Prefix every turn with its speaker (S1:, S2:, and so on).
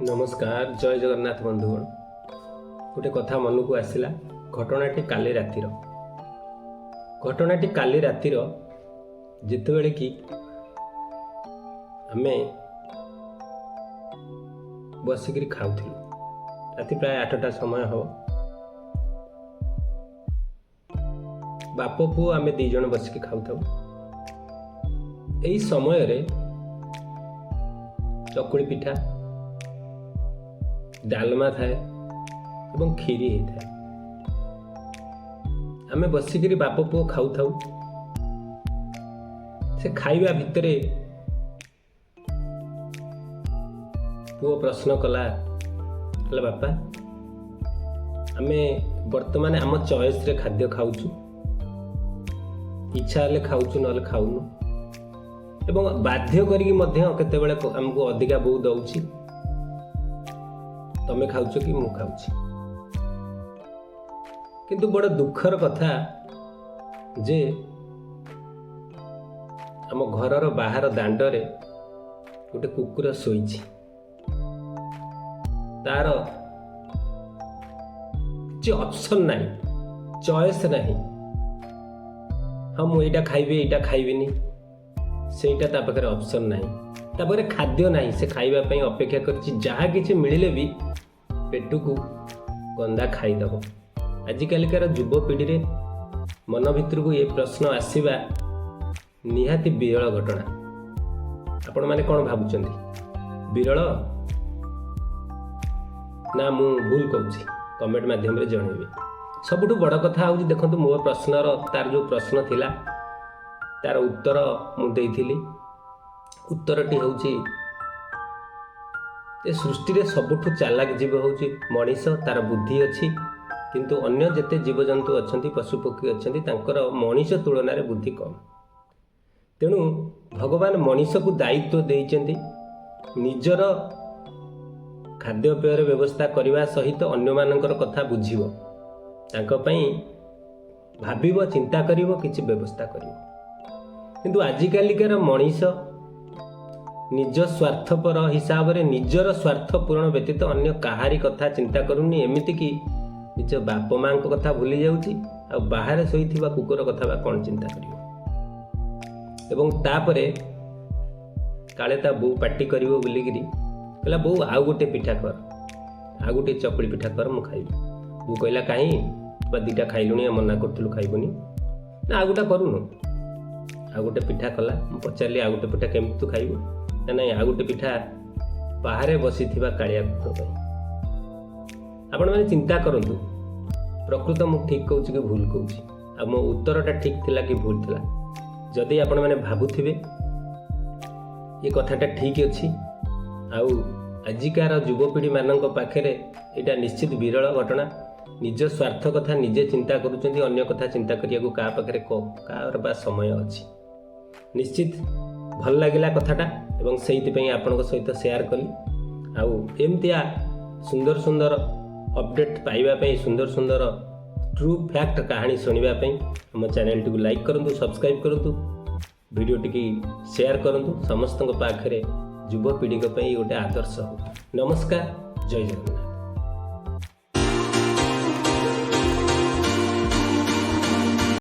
S1: नमस्कार जय जगन्नाथ बंधुगण गोटे कथा मन को आसला घटनाटी काली रातिर जिते कि आमे बसिक खाऊलु राति प्राय 8टा समय हम बाप पु आम दीज बसिक खाऊ यही समय रे चकुली पिठा डालमा थाए एवं खीरी होता है आमे बसिक बाप पुओ खाऊ से खाइबा भितरे पुओ प्रश्न कला बापा आमे वर्तमान आम चॉइस रे खाद्य खाऊचु इच्छा हेले खाऊचु न खाऊनु एवं बाध्य करिक मध्य केतेबेले हमको अधिका बो दउची तमे खाऊच कि मु खाऊची किंतु बड़ दुखर कथा जे आम घरर बाहर दांडरे गोटे कुकुर शोइछि तार किछि ऑप्शन नहीं चॉइस नहीं हाँ मुझे यहाँ खाइबे यहाँ खाइबेनी सेटा ता पाखरे ऑप्शन नहीं तापर खाद्य नहीं से खाइबा पई अपेक्षा करछि जहाँ किछि मिलिले भी पेटू को गंदा खाईदेव आजिकालिकार युवपीढ़ी रे मन भितर को ये प्रश्न आसवा निहाती विरल घटना आपण माने कौन भावुचंदी विरल ना मु भूल कहूँ कमेंट माध्यम रे जणेबे सबुठु बड़ कथा हूँ देखो मो प्रश्नर तार जो प्रश्न थिला तार उत्तर मु देइथिली उत्तरटी होउची ए सृष्टि रे सबुठु चालाक जीव होउची मनीष तार बुद्धि अच्छी किंतु अन्य जेते जीवजंतु अच्छंती पशुपक्षी अच्छंती तांकर मनीष तुलन रे बुद्धि कम तेणु भगवान मनीष को दायित्व देइचंती निजर खाद्यपेयर व्यवस्था करने सहित अन्य मानकर कथा बुझिबो तांको पई भाबिबो चिंता करिवो किछि व्यवस्था करिवो किंतु आजिकालिकार मनीष निज स्वार्थपर हिसाब रे निजर स्वार्थ पूरण व्यतीत अन्य कहारी कथा चिंता करूनी एमिति कि निज बाप माँ कथा भूली जाउची आ बाहर शोइथिबा कुकुर कथा बा कोन चिंता करिवो एवं तापरे काले ता बो पार्टी करिवो बोलिगिरी कहला बो आउ गोटे पिठा कर आउ गोटे चकुली पिठा कर मु खाइबी बो कहला काई बा दीटा खाइलुनी मना करथुलु खाइबोनी ना आउ गोटा करूनु आउ गोटे पिठा कला पचारली आउ गोटे पिठा केमति तू खाइबो ना नहीं आउ गोटे पिठा बाहर बसी कालिया कुकुर आपण मैंने चिंता करंतु प्रकृत मु ठीक कहूँ कि भूल कहूँ आ मो उत्तरटा ठीक थिला कि भूल थिला जदि आपण मैंने भाबुथिबे ये कथाटा ठीक अच्छी आउ आजिकार युवपीढ़ी मानक पाखरे एटा निश्चित विरल घटना निज स्वार्थ कथा निजे चिंता करुचंती अन्य कथा चिंता करिया को का पाखरे कार बा समय अच्छी निश्चित भल लगिला कथाटा एवं से आपण सहित शेयर कली आउ एमतिया सुंदर सुंदर अपडेट पाइबा सुंदर सुंदर ट्रू फैक्ट कहानी शुणा आम चैनल टी लाइक करूँ सब्सक्राइब करूँ वीडियो टी शेयर करूँ समस्त पाखरे युवपीढ़ी गोटे आदर्श हो। नमस्कार जय जगन्नाथ।